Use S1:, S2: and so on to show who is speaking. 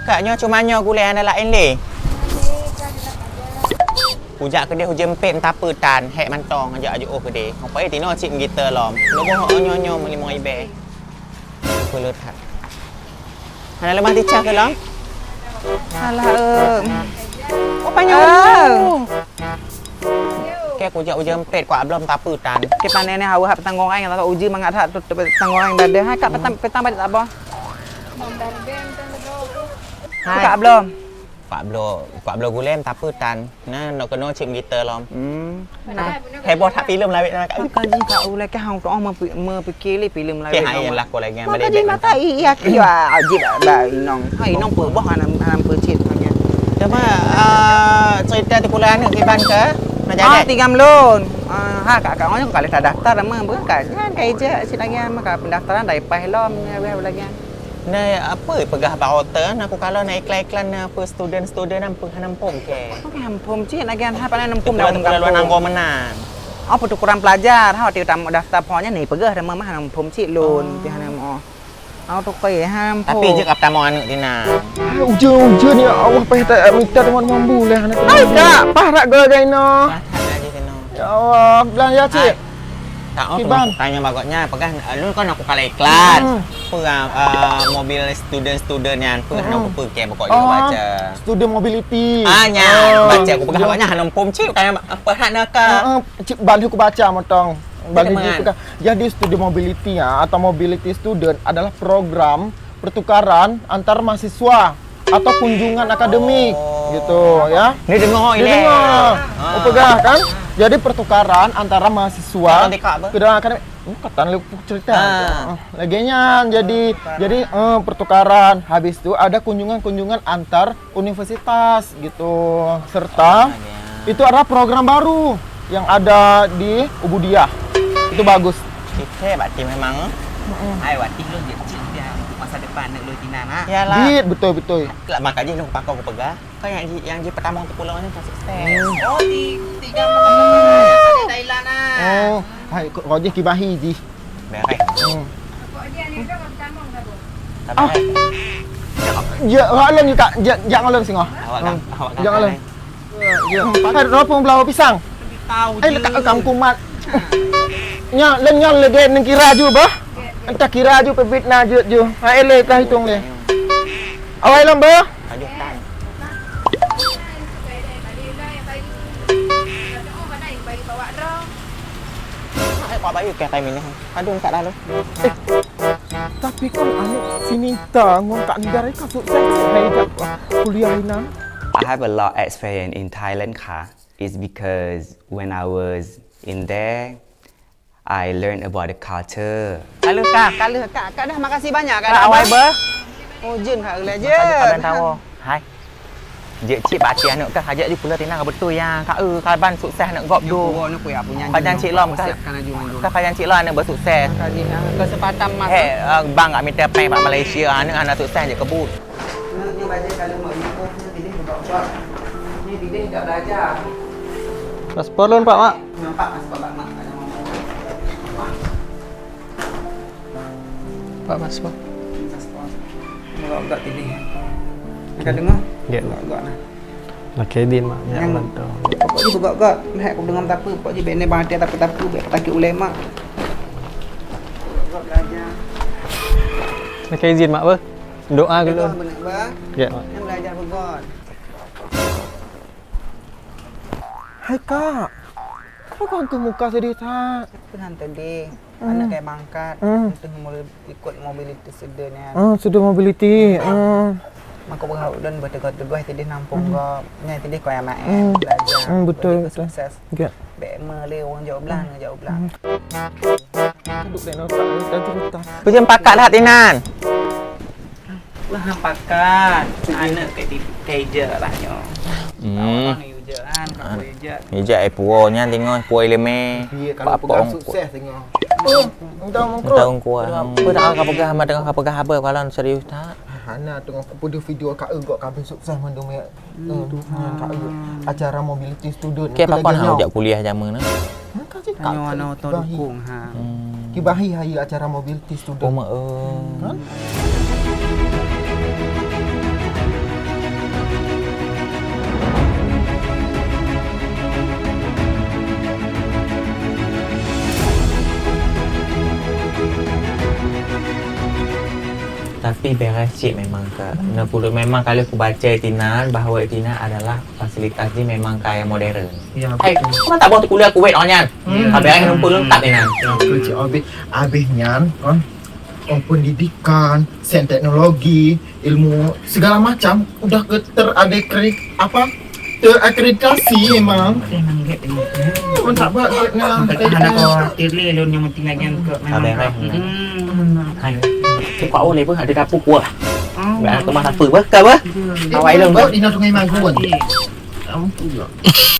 S1: Kaknya cuma nyo gulai anak lain le. Hujak ke dia hujan pet entah apa tan, hek mantong ajak oh ke dia. Apa tino cip kita lom. Lobo hok nyo melimo ibe. Kulo that. Ana lemah ticah ke lom?
S2: Alah
S1: Apa nyo? Ke aku jak hujan pet kuat belum tak apa tan.
S2: Ke panen ni hawa petanggung ai ngata uji mangat hak petanggung ai dah hai kak petang balik tak apa.
S1: Hai.
S2: Kak belum?
S1: Kuat belum gulai tak apa tan. Nah nak kena cip kita lom. Heboh tak filem lah nak kat.
S2: Kaji kak ulai ke hang toh mepikir li filem lah.
S1: Ke hai lah ko lagi yang
S2: Maka jadi mata iya kiwa ajib ba inong. Hai inong perbah anam percit hanya.
S1: Cuma cerita di pulau ni kiban ke? Nak jadi?
S2: 3 melon. Ha kak orang kali tak daftar nama bukan. Kan kai je sit lagi maka pendaftaran dari pahlom weh lagi.
S1: Nah, apa pegah ba hotel aku kalau nak iklan apa student apa nampung ke.
S2: Kampung cik lagi ha panen nampung
S1: dalam luar nanggo menang.
S2: Apa tu kurang pelajar ha tiap daftar pohnya ni pegah nama mah nampung cik lon pi hanam oh. Au tu kai ham.
S1: Tapi je kap tamu anak tina.
S3: Ujian ya Allah payah tak minta teman-teman boleh anak tu. Tak, parak gol gaino. Ya Allah, bilang ya cik.
S1: Tak oh tanya bagotnya pegah lu kan aku kalah iklan. Mobil student yang nak apa ke pokok dia baca.
S3: Student mobility.
S1: Baca aku pegah bagotnya hanam pom cik tanya apa hak nak ke.
S3: Cik balik aku baca motong. Balik juga. Jadi student mobility atau mobility student adalah program pertukaran antar mahasiswa atau kunjungan akademik gitu ya.
S1: Ni dengar ini.
S3: Pegah kan? Jadi pertukaran antara mahasiswa ke dalam akademik. Katan lu cerita. Laginya jadi pertukaran. Habis itu ada kunjungan antar universitas gitu. Serta itu adalah program baru yang ada di Ubudiah. Itu bagus.
S1: Kita berarti memang
S2: Ai wati lu dia cik dia masa depan nak lu tina nak.
S1: Yalah.
S3: Betul.
S1: Lah makanya lu pakau aku pegah. Kau yang di pertama untuk pulau ni tak sukses.
S2: Oh, 3 melon. Thailand ah.
S3: Oh, hai kau je kibahi ji.
S1: Beres.
S4: Kok dia ni dah pertama dah bu.
S1: Tapi
S3: Ya, halang juga. Jangan halang singo.
S1: awak
S3: Jangan halang. Ya, pakai ropong belau pisang.
S2: Tahu
S3: Lekat kamu kumat. Nya, lenyal lagi nang kira ju bah. Entah kira ju pebit na ju. Ha ele kah hitung le. Awai lam bah.
S1: Aduh tan. Kau bayu ke time ini. Aduh kat dah lu.
S3: Tapi kan anu sinita ngong kat negara kan sukses hai kat kuliah ina.
S5: I have a lot of experience in Thailand car. It's because when I was in there, I learned about the culture.
S2: Kalau kak dah makasih banyak kak. Awai ber. Oh jin kak le je.
S1: Kau tahu. Hai. Je cik pak cik anak ke hajat di pulau tina betul yang kak kaban sukses nak gop do.
S2: Nak punya punya.
S1: Kajian cik lom kan. Kajian cik lom anak bersukses.
S2: Kesempatan mas.
S1: Bang tak minta peng pak Malaysia anak sukses je kebut.
S2: Ni baca kalau mak ibu ni pilih budak-budak. Ni pilih tak belajar.
S3: Paspor lon Pak Mak.
S2: Nampak mas Pak Mak ada
S3: Pak paspor.
S2: Kalau enggak pilih. Ada dengar?
S3: Ya.
S2: Enggak nah.
S3: Nak kedin Mak. Ya
S2: Yang
S3: lantau.
S2: pokok ni enggak. Lihat aku dengar tak apa. Pokok ni bene bang ada tapi tak ulama. Enggak belajar.
S3: Nak izin Mak ber. Doa dulu.
S2: Benar bang.
S3: Ya Mak.
S2: Yang belajar begon.
S3: Hai Kak. Kau kan ke muka sedih tak?
S2: Pernah tadi anak kayak mangkat itu ikut mobility sebenarnya.
S3: Sudah mobility.
S2: Maka berharap dan bertegur-tegur tadi nampung kau. Nyai tadi kau yang main belajar.
S3: Betul.
S2: Sukses.
S3: Ya.
S2: Bekme le orang jawab belah jawab belah.
S3: Duduk dan otak dan cerita.
S1: Hujan pakat lah Tinan.
S2: Lah pakat. Anak kayak je lah nyo. Ni je kan, kau je.
S1: Ni je puonya tengok puoi leme.
S3: Iya kalau pegang sukses tengok. Entah
S1: Tahu kuat. Apa tak kau pegah sama dengan kau pegah apa kalau serius tak?
S3: Hana tengok pada video Kak Egok kami sukses mandum ya. Tuhan Kak Egok acara mobility student.
S1: Ke apa nak ajak kuliah zaman ni?
S3: Kak cik
S2: Nyo ano to dukung ha.
S3: Kibahi hai acara mobility student.
S1: Oh mak. Tapi beres cik memang ke 60 memang kalau aku baca Tina bahawa Tina adalah fasilitas dia memang kayak modern.
S3: Ya,
S1: Kau tak boleh kuliah Kuwait onyan. Habis 60 lengkap ni nan.
S3: kerja abisnya kan pendidikan, sains teknologi, ilmu segala macam udah terakreditasi memang.
S2: Memang gak ini.
S3: Tak buat dengan
S2: Ada khawatir le lon yang penting aja ke memang.
S1: Hai. Cái quả này với hạt đi ra phụ của. Bạn có mà thật phử với cơ với. Tao ấy luôn với.
S3: Đi nào sungai Mangkuban.